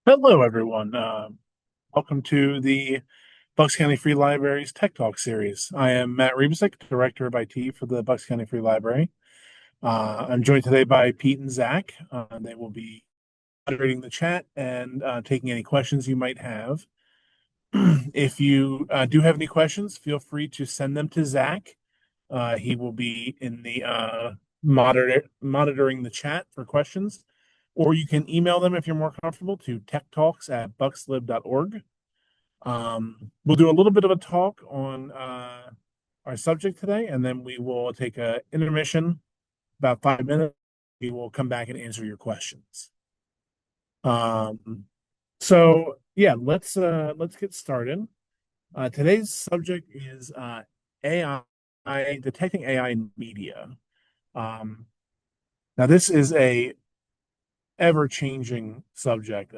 Hello, everyone. Welcome to the Bucks County Free Library's Tech Talk series. I am Matt Rebusick, Director of IT for the Bucks County Free Library. I'm joined today by Pete and Zach. They will be moderating the chat and taking any questions you might have. If you do have any questions, feel free to send them to Zach. He will be in the monitoring the chat for questions, or you can email them if you're more comfortable to techtalks@buckslib.org. We'll do a little bit of a talk on our subject today, and then we will take a intermission, about 5 minutes. We will come back and answer your questions. So yeah, let's get started. Today's subject is AI, detecting AI in media. Um, Now this is a ever-changing subject.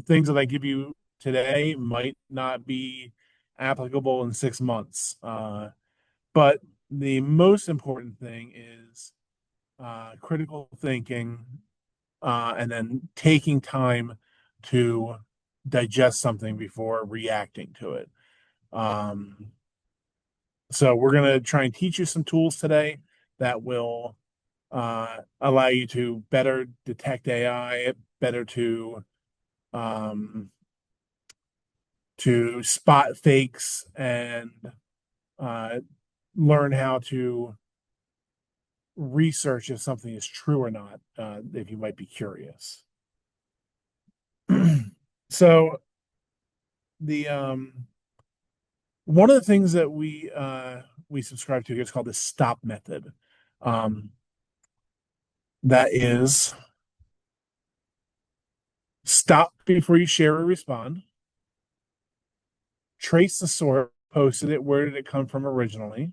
Things that I give you today might not be applicable in 6 months. But the most important thing is critical thinking, and then taking time to digest something before reacting to it. Um, so we're going to try and teach you some tools today that will allow you to better detect AI, better um, to spot fakes, and uh, learn how to research if something is true or not, if you might be curious. So the one of the things that we subscribe to here is called the stop method. Um, that is, stop before you share or respond. Trace the source, posted it. Where did it come from originally?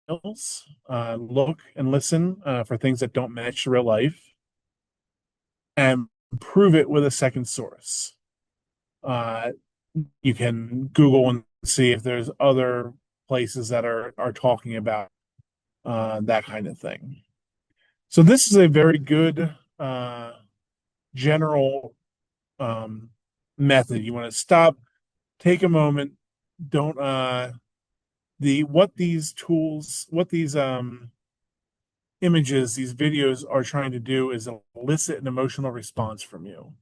Look and listen for things that don't match real life, and prove it with a second source. Uh, you can Google and see if there's other places that are talking about that kind of thing. So this is a very good general um, method. You want to stop, take a moment, don't the what these tools, what these images, these videos are trying to do is elicit an emotional response from you.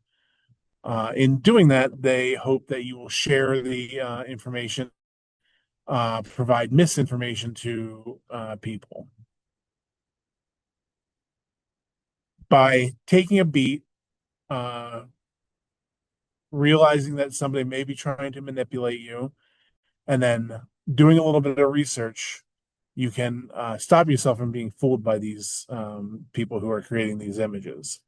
In doing that, they hope that you will share the information, provide misinformation to people. By taking a beat, uh, realizing that somebody may be trying to manipulate you, and then doing a little bit of research, you can stop yourself from being fooled by these people who are creating these images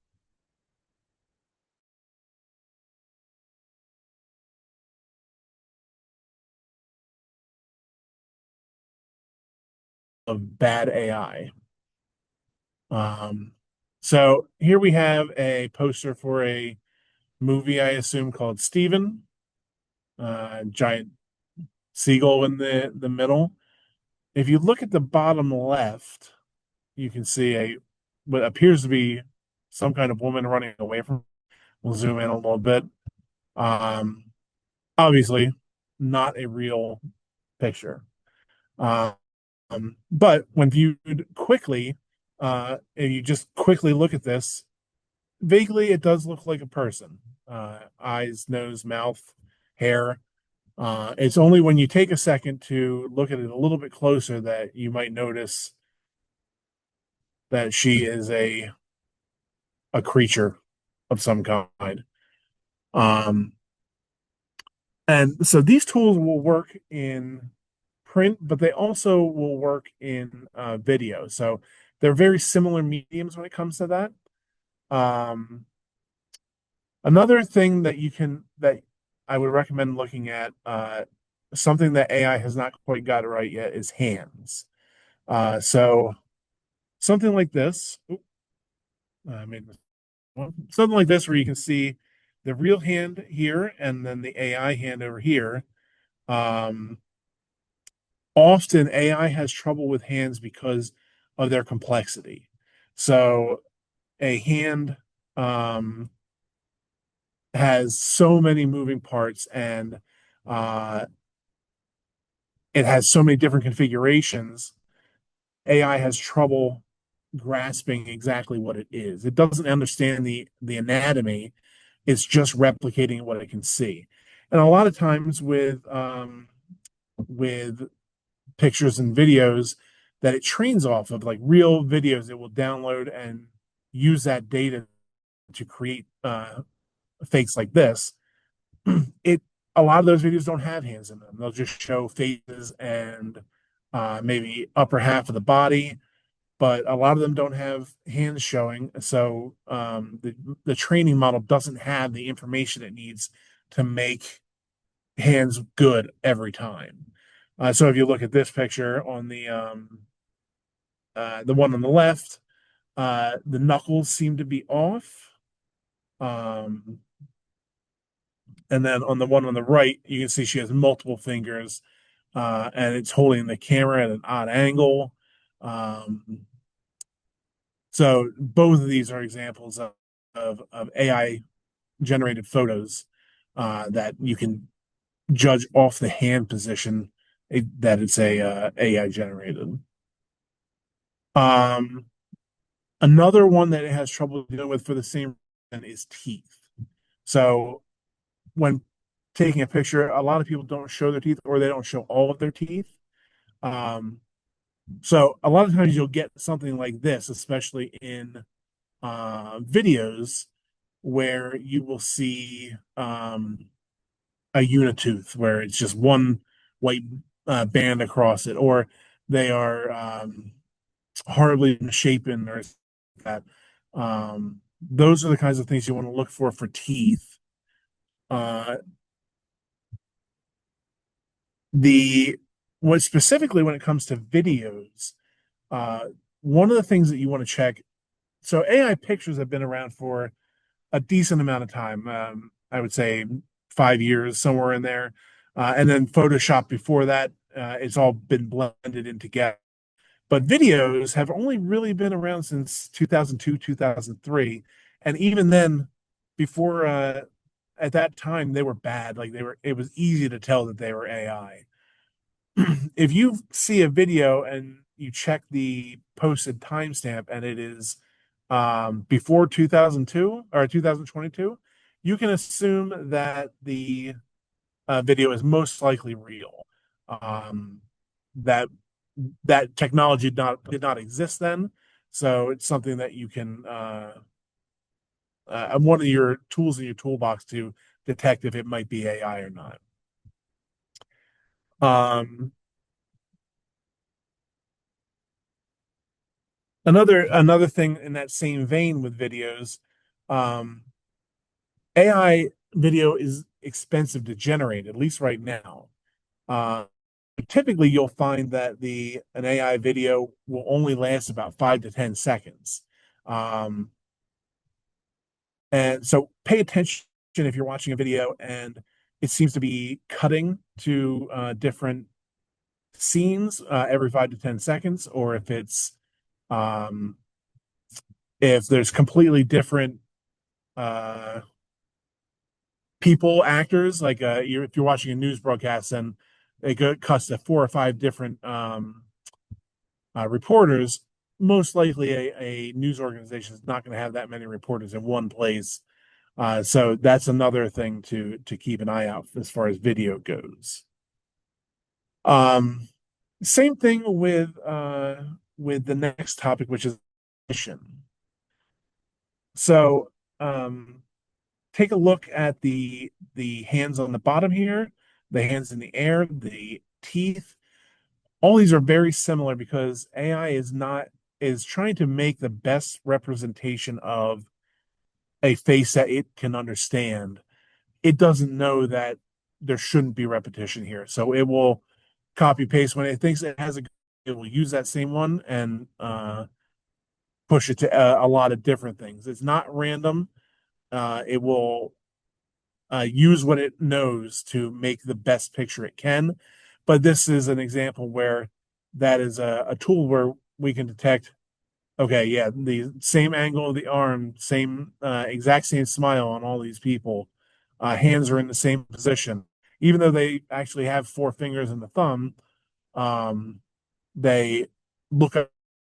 of bad AI. Um, so here we have a poster for a movie, I assume, called Steven. Giant seagull in the middle. If you look at the bottom left, you can see a what appears to be some kind of woman running away from. We'll zoom in a little bit. Um, Obviously, not a real picture. Um, but when viewed quickly, if you just quickly look at this, vaguely it does look like a person. Eyes, nose, mouth, hair. It's only when you take a second to look at it a little bit closer that you might notice that she is a creature of some kind. Um, and so these tools will work in print, but they also will work in video. So they're very similar mediums when it comes to that. Um, Another thing that I would recommend looking at, something that AI has not quite got it right yet, is hands. So something like this. I mean, something like this where you can see the real hand here and then the AI hand over here. Um, Often AI has trouble with hands because of their complexity. So a hand um, has so many moving parts and uh, it has so many different configurations, AI has trouble grasping exactly what it is. It doesn't understand the anatomy. It's just replicating what it can see. And a lot of times with pictures and videos that it trains off of, like real videos, it will download and use that data to create fakes like this. It A lot of those videos don't have hands in them. They'll just show faces and maybe upper half of the body, but a lot of them don't have hands showing. So the training model doesn't have the information it needs to make hands good every time. So if you look at this picture on the one on the left, the knuckles seem to be off. Um, and then on the one on the right, you can see she has multiple fingers, and it's holding the camera at an odd angle. Um, so both of these are examples of AI generated photos that you can judge off the hand position that it's a AI generated. Um, Another one that it has trouble dealing with for the same reason is teeth. So when taking a picture, a lot of people don't show their teeth or they don't show all of their teeth. Um, so a lot of times you'll get something like this, especially in videos where you will see a unitooth where it's just one white band across it, or they are horribly misshapen or that. Those are the kinds of things you want to look for teeth. Uh, the what specifically when it comes to videos, uh, one of the things that you want to check. So AI pictures have been around for a decent amount of time. I would say 5 years, somewhere in there. And then Photoshop before that, it's all been blended in together. But videos have only really been around since 2002, 2003. And even then, before at that time, they were bad. It was easy to tell that they were AI. If you see a video and you check the posted timestamp and it is before 2002 or 2022, you can assume that the video is most likely real. Um, that that technology did not exist then, so it's something that you can one of your tools in your toolbox to detect if it might be AI or not. Um, another thing in that same vein with videos, um, AI video is expensive to generate, at least right now. Uh, Typically, you'll find that the an AI video will only last about 5 to 10 seconds. Um, and so pay attention if you're watching a video and it seems to be cutting to different scenes every 5 to 10 seconds, or um, if there's completely different uh, people, actors, like if you're watching a news broadcast and it cuts to 4 or 5 different reporters, most likely a news organization is not going to have that many reporters in one place. So that's another thing to keep an eye out as far as video goes. Um, Same thing with the next topic, which is mission. So take a look at the hands on the bottom here, the hands in the air, the teeth. All these are very similar because AI is trying to make the best representation of a face that it can understand. It doesn't know that there shouldn't be repetition here, so it will copy paste when it thinks it has it will use that same one and push it to a lot of different things. It's not random. It will use what it knows to make the best picture it can. But this is an example where that is a tool where we can detect Okay, yeah, the same angle of the arm, same exact same smile on all these people. Hands are in the same position, even though they actually have four fingers and the thumb. Um, they look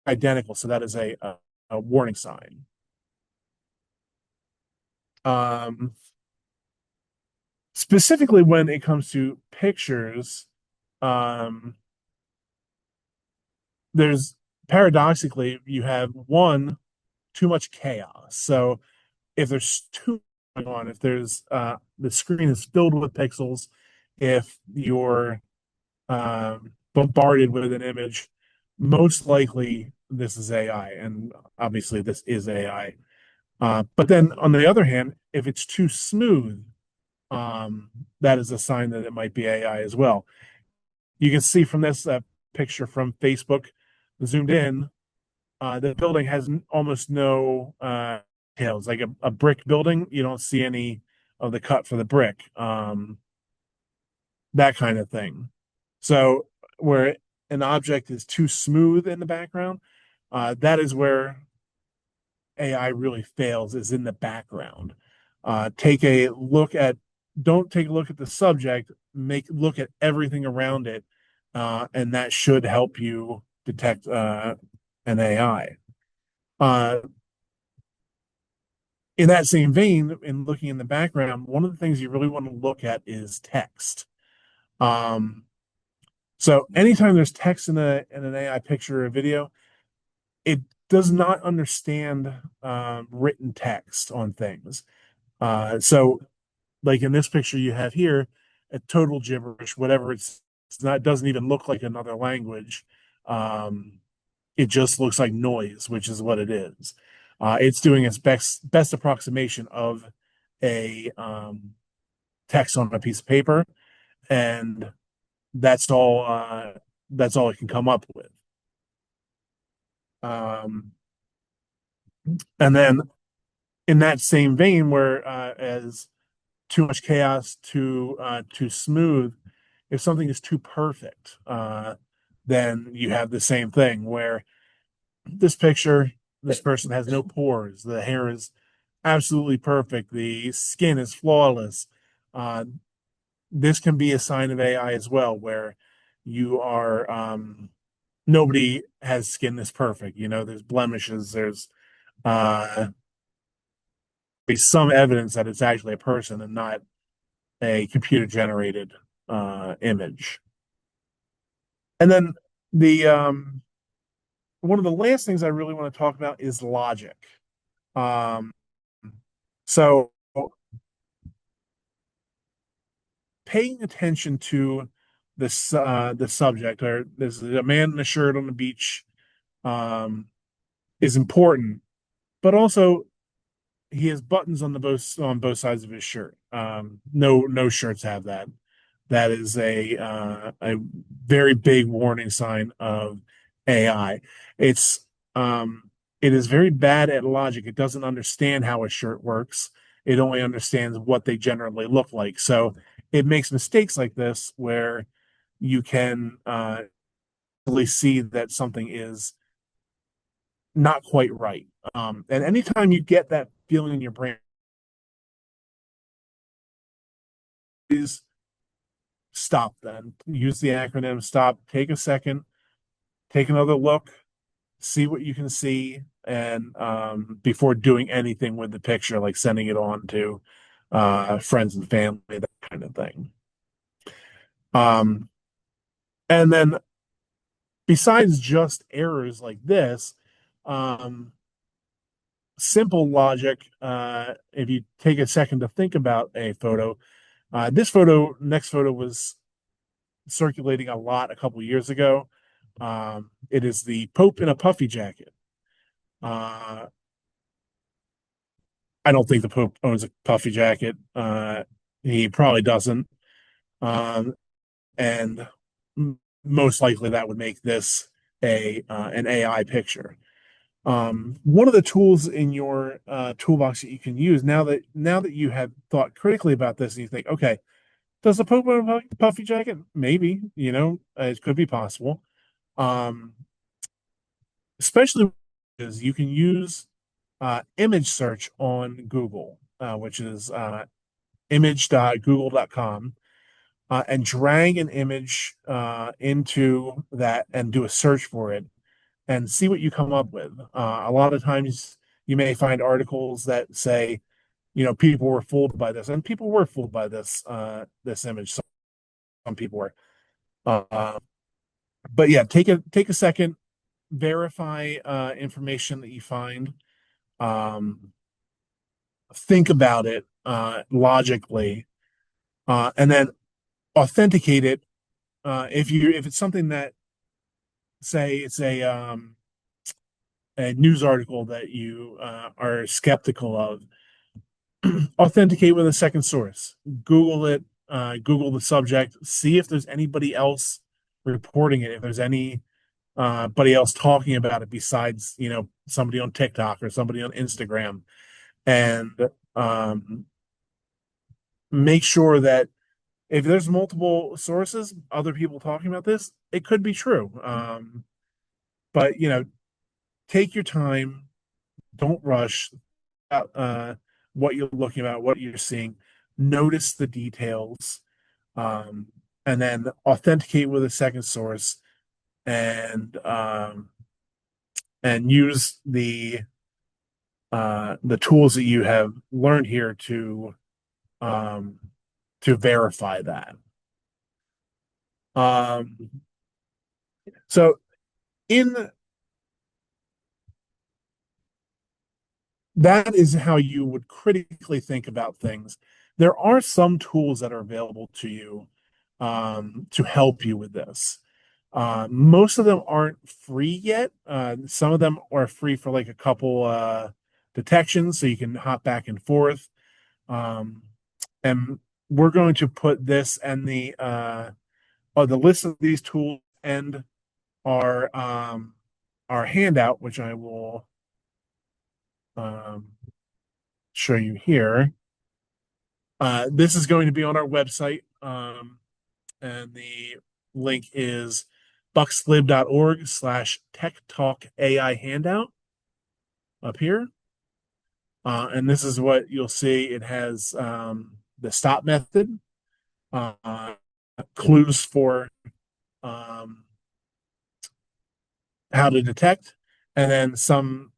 identical, so that is a warning sign. Um, Specifically, when it comes to pictures, um, there's paradoxically you have one too much chaos. So if there's too much going on, if there's the screen is filled with pixels, if you're bombarded with an image, most likely this is AI, and obviously this is AI. But then on the other hand, if it's too smooth, that is a sign that it might be AI as well. You can see from this picture from Facebook, zoomed in, the building has almost no details. Like a brick building, you don't see any of the cut for the brick, that kind of thing. So where an object is too smooth in the background, that is where AI really fails, is in the background. Take a look at, don't take a look at the subject, make look at everything around it, and that should help you detect an AI. Uh, in that same vein, in looking in the background, one of the things you really want to look at is text. Um, so anytime there's text in an AI picture or video, it does not understand written text on things. So like in this picture you have here, a total gibberish, whatever it's not, it doesn't even look like another language. Um, it just looks like noise, which is what it is. It's doing its best approximation of a text on a piece of paper, and that's all that's all it can come up with. Um, and then in that same vein, where as too much chaos, too smooth, if something is too perfect, then you have the same thing where this picture, this person has no pores, the hair is absolutely perfect, the skin is flawless. Uh, this can be a sign of AI as well, where you are nobody has skin that's perfect. You know, there's blemishes, there's uh some evidence that it's actually a person and not a computer generated image. And then the one of the last things I really want to talk about is logic. Um, so paying attention to the subject, or this is a man in a shirt on the beach, um, is important, but also he has buttons on both sides of his shirt. No shirts have that. That is a very big warning sign of AI. It's it is very bad at logic. It doesn't understand how a shirt works. It only understands what they generally look like. So it makes mistakes like this where you can really see that something is not quite right. And anytime you get that feeling in your brain, please stop. Then use the acronym STOP. Take a second. Take another look. See what you can see, and before doing anything with the picture, like sending it on to friends and family, that kind of thing. Um, and then besides just errors like this, um, simple logic, if you take a second to think about a photo, next photo was circulating a lot a couple years ago. It is the Pope in a puffy jacket. Uh, I don't think the Pope owns a puffy jacket. He probably doesn't. Um, and most likely that would make this a an AI picture. One of the tools in your toolbox that you can use now that you have thought critically about this and you think, okay, does the Pope own a puffy jacket? Maybe, it could be possible. Um, Especially is you can use image search on Google, which is image.google.com, and drag an image into that and do a search for it and see what you come up with. A lot of times you may find articles that say, people were fooled by this, and people were fooled by this image. Some people were. Uh, but yeah, take a second, verify information that you find. Um, think about it logically, and then authenticate it. If it's something that, say it's a news article that you are skeptical of, authenticate with a second source. Google it, Google the subject, see if there's anybody else reporting it, if there's anybody else talking about it besides, somebody on TikTok or somebody on Instagram, and um, make sure that if there's multiple sources, other people talking about this, it could be true. But take your time, don't rush. What you're looking at, what you're seeing, notice the details, um, and then authenticate with a second source, and use the tools that you have learned here um, to verify that. Um, so in that is how you would critically think about things. There are some tools that are available to you to help you with this. Most of them aren't free yet. Some of them are free for like a couple detections, so you can hop back and forth. Um, and we're going to put this and the list of these tools and our handout, which I will um, show you here. This is going to be on our website, and the link is buckslib.org/tech talk AI handout up here. And this is what you'll see. It has the stop method, clues for um, how to detect, and then some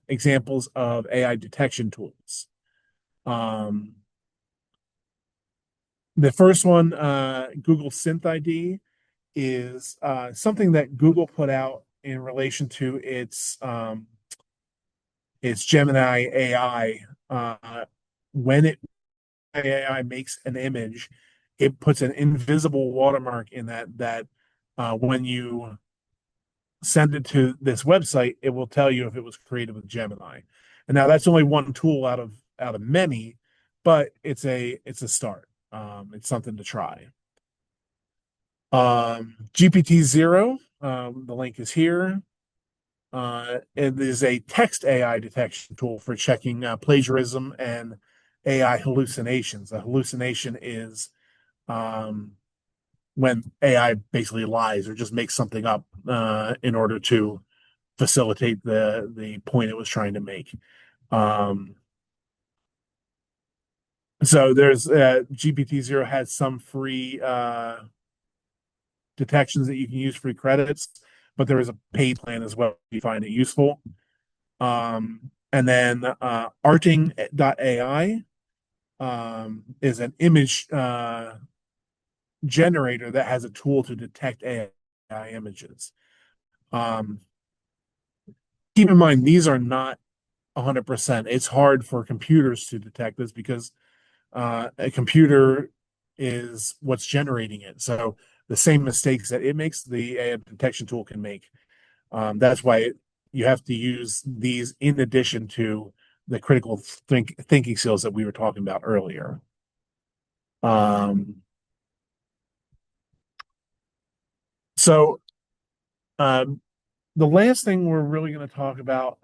examples of AI detection tools. The first one, Google Synth ID, is something that Google put out in relation to its Gemini AI. When AI makes an image, it puts an invisible watermark in that when you send it to this website, it will tell you if it was created with Gemini. And now that's only one tool out of many, but it's a start. It's something to try. GPT-0, the link is here. It is a text AI detection tool for checking plagiarism and AI hallucinations. A hallucination is when AI basically lies or just makes something up in order to facilitate the point it was trying to make. So there's GPT-0 has some free detections that you can use, free credits, but there is a paid plan as well if you find it useful. And then arting.ai is an image generator that has a tool to detect AI images. Keep in mind, these are not 100%. It's hard for computers to detect this because a computer is what's generating it. So the same mistakes that it makes, the AI detection tool can make. That's why you have to use these in addition to the critical thinking skills that we were talking about earlier. So the last thing we're really going to talk about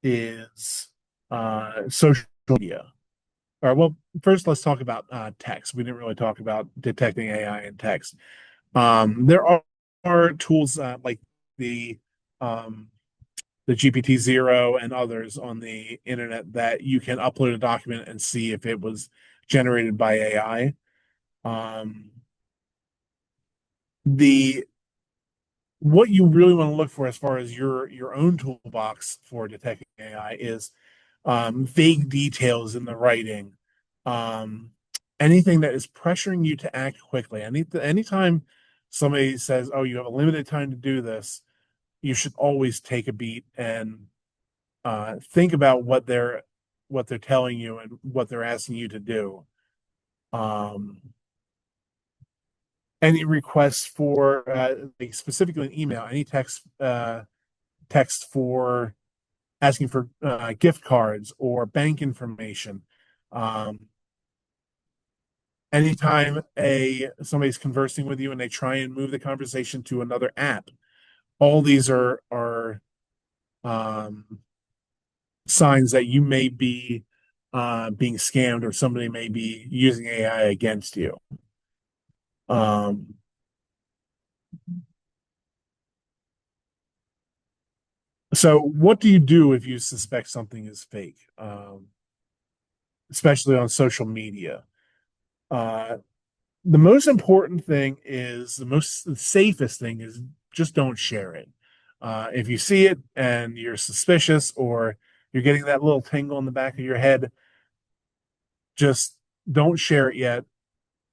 is social media. All right, well, first let's talk about text. We didn't really talk about detecting AI in text. There are tools like the the GPT-0 and others on the internet that you can upload a document and see if it was generated by AI. The what you really want to look for as far as your own toolbox for detecting AI is vague details in the writing, um, anything that is pressuring you to act quickly. Anytime somebody says, "Oh, you have a limited time to do this," you should always take a beat and think about what they're telling you and what they're asking you to do. Um, any requests for like specifically an email, any text for asking for gift cards or bank information. Um, anytime a somebody's conversing with you and they try and move the conversation to another app, all these are um, signs that you may be being scammed or somebody may be using AI against you. Um, so, what do you do if you suspect something is fake, especially on social media? Uh, the most important thing is the safest thing is just don't share it. If you see it and you're suspicious or you're getting that little tingle in the back of your head, just don't share it yet.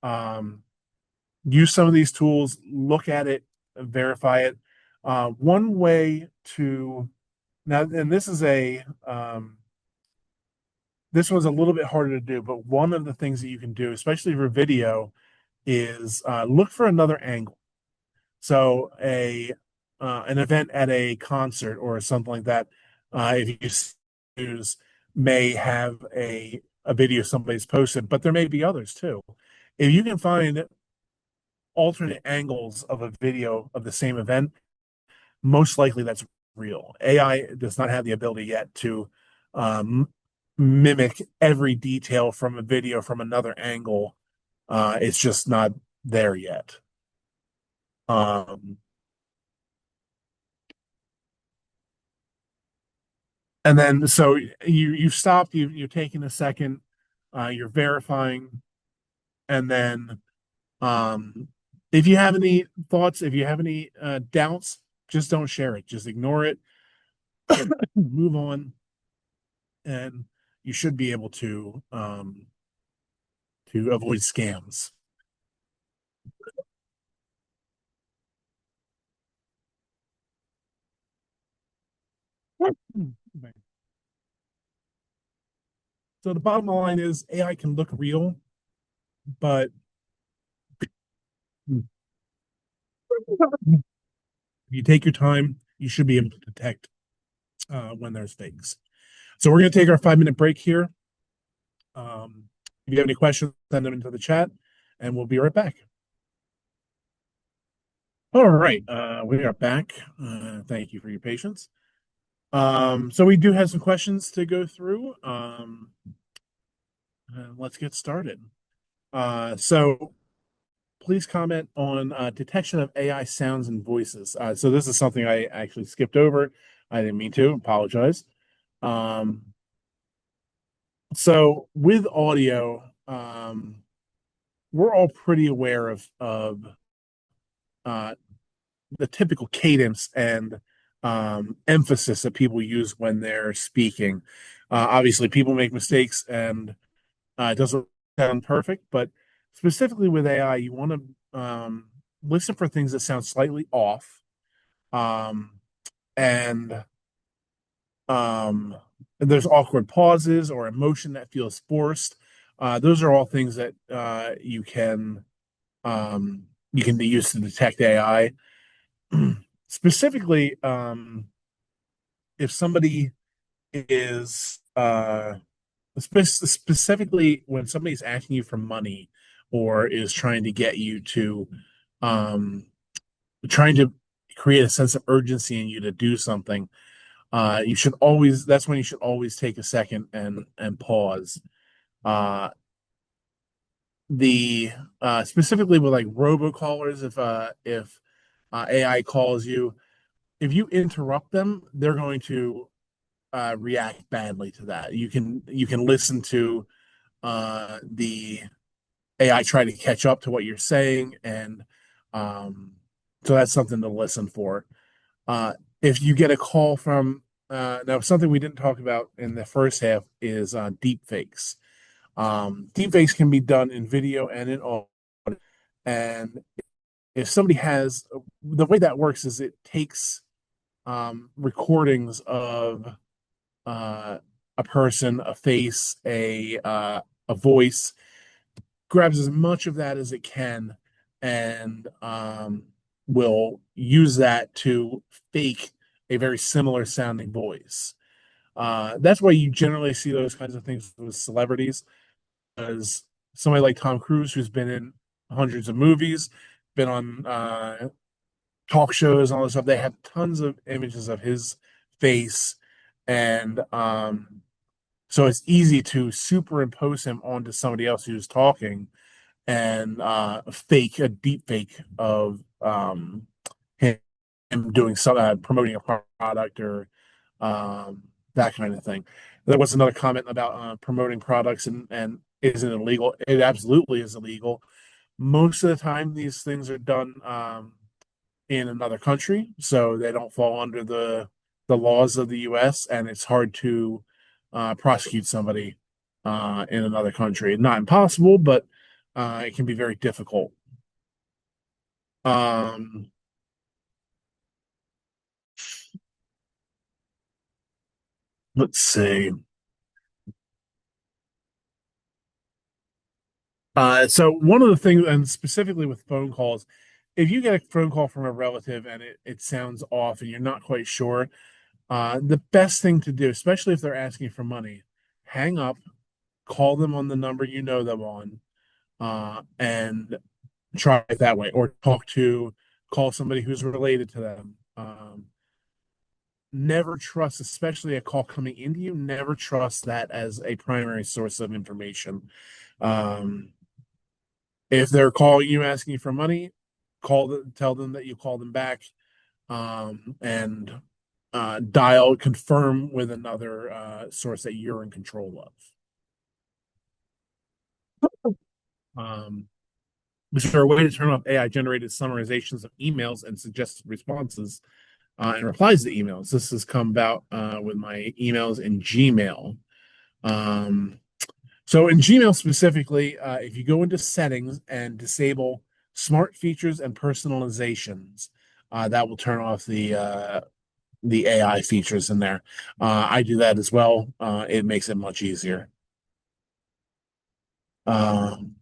Um, use some of these tools, look at it, verify it. One way to now, and this was a little bit harder to do, but one of the things that you can do, especially for video, is look for another angle. So a an event at a concert or something like that, if you use may have a video somebody's posted, but there may be others too. If you can find alternate angles of a video of the same event, most likely that's real. AI does not have the ability yet to um, mimic every detail from a video from another angle. It's just not there yet. Um, and then so you've stopped, you're taking a second, you're verifying, and then um, if you have any thoughts, if you have any doubts, just don't share it. Just ignore it, move on, and you should be able to avoid scams. So the bottom line is AI can look real, but if you take your time, you should be able to detect when there's fakes. So we're going to take our 5 minute break here. If you have any questions, send them into the chat, and we'll be right back. All right, we are back. Thank you for your patience. So we do have some questions to go through. Let's get started. So please comment on detection of AI sounds and voices. So this is something I actually skipped over. I didn't mean to. Apologize. Um, so with audio, we're all pretty aware of uh, the typical cadence and emphasis that people use when they're speaking. Obviously, people make mistakes, and it doesn't sound perfect, but specifically with AI, you want to listen for things that sound slightly off, um, and um, there's awkward pauses or emotion that feels forced. Those are all things that you can use to detect AI. Specifically, if somebody is specifically when somebody's asking you for money or is trying to get you to um, trying to create a sense of urgency in you to do something, you should always that's when you should always take a second and pause. Uh, the specifically with like robocallers, if AI calls you, if you interrupt them, they're going to react badly to that. You can listen to the AI try to catch up to what you're saying, and um, so that's something to listen for. Uh, if you get a call from now, something we didn't talk about in the first half is deep fakes. Deep fakes can be done in video and in audio, and if somebody has the way that works is it takes recordings of uh, a person, a face, a voice, grabs as much of that as it can, and will use that to fake a very similar sounding voice. That's why you generally see those kinds of things with celebrities, because somebody like Tom Cruise, who's been in hundreds of movies, been on talk shows, and all this stuff, they have tons of images of his face, and so it's easy to superimpose him onto somebody else who's talking and fake a deep fake of him, him doing some promoting a product or um, that kind of thing. There was another comment about promoting products and is it illegal? It absolutely is illegal. Most of the time, these things are done in another country, so they don't fall under the laws of the U.S. and it's hard to prosecute somebody in another country. Not impossible, but it can be very difficult. Um, let's see. So one of the things, and specifically with phone calls, if you get a phone call from a relative and it sounds off and you're not quite sure, the best thing to do, especially if they're asking for money, hang up, call them on the number you know them on, and try it that way, or call somebody who's related to them. Never trust, especially a call coming into you, never trust that as a primary source of information. Um, if they're calling you asking for money, tell them that you call them back, and confirm with another source that you're in control of. Is there a way to turn off AI generated summarizations of emails and suggested responses and replies to emails? This has come about with my emails in Gmail. Um, so in Gmail specifically, if you go into settings and disable smart features and personalizations, that will turn off the AI features in there. I do that as well. It makes it much easier. Um,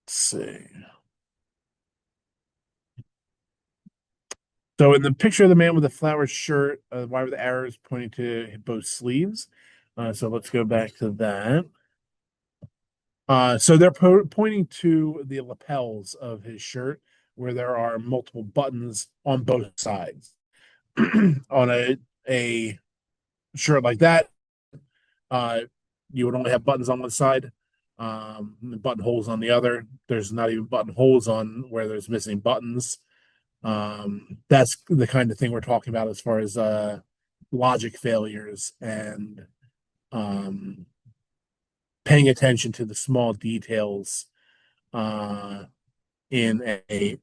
let's see. So in the picture of the man with the flowered shirt, why were the arrows pointing to both sleeves? So let's go back to that. So they're pointing to the lapels of his shirt, where there are multiple buttons on both sides. On a shirt like that, uh, you would only have buttons on one side, buttonholes on the other. There's not even buttonholes on where there's missing buttons. That's the kind of thing we're talking about as far as logic failures and um, paying attention to the small details uh, in a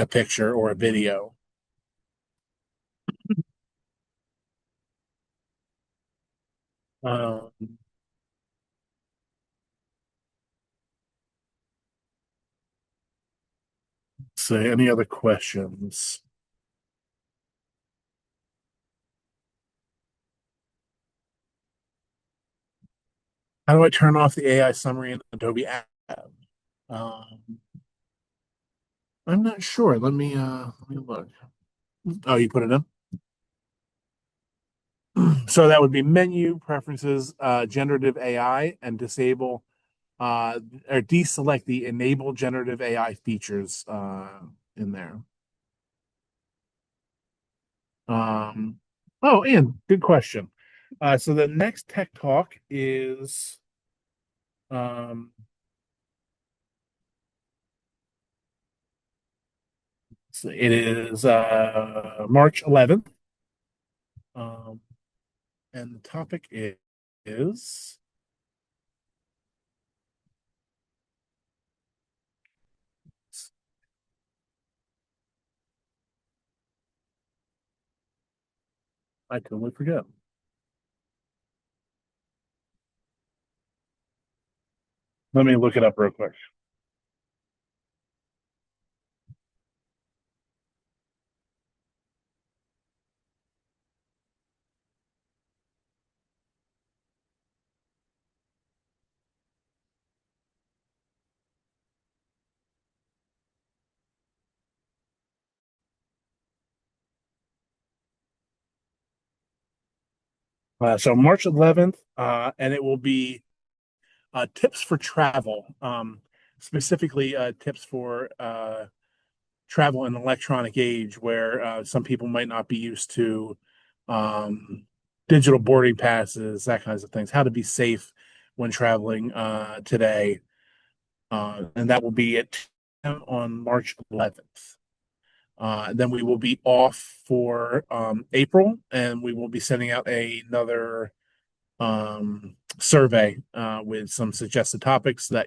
picture or a video. Um, so any other questions? How do I turn off the AI summary in Adobe App? Um, I'm not sure. Let me look. Oh, you put it in. So that would be menu preferences, generative AI, and disable or deselect the enable generative AI features in there. Um, oh, and good question. So the next tech talk is um, It is March 11th. Um, and the topic is I totally forget. Let me look it up real quick. So March 11th, and it will be tips for travel, specifically tips for travel in the electronic age where some people might not be used to um, digital boarding passes, that kinds of things, how to be safe when traveling today. And that will be at 10 on March 11th. Then we will be off for April, and we will be sending out another survey with some suggested topics uh,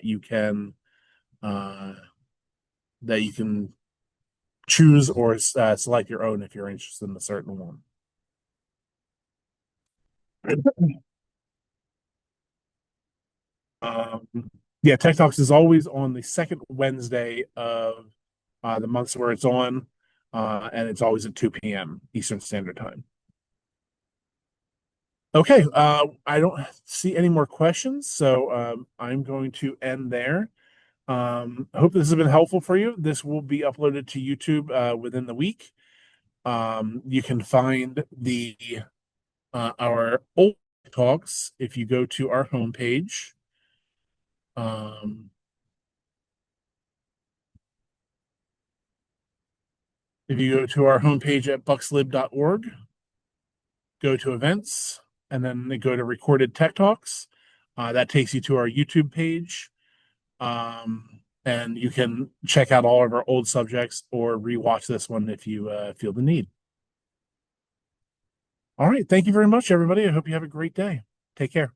that you can choose or select your own if you're interested in a certain one. Um, yeah, Tech Talks is always on the second Wednesday of the months where it's on, and it's always at 2 p.m. Eastern Standard Time. Okay, I don't see any more questions, so I'm going to end there. I hope this has been helpful for you. This will be uploaded to YouTube within the week. You can find the our old talks if you go to our homepage. Um, if you go to our homepage at buckslib.org, go to events, and then go to recorded tech talks. That takes you to our YouTube page. And you can check out all of our old subjects or rewatch this one if you feel the need. All right. Thank you very much, everybody. I hope you have a great day. Take care.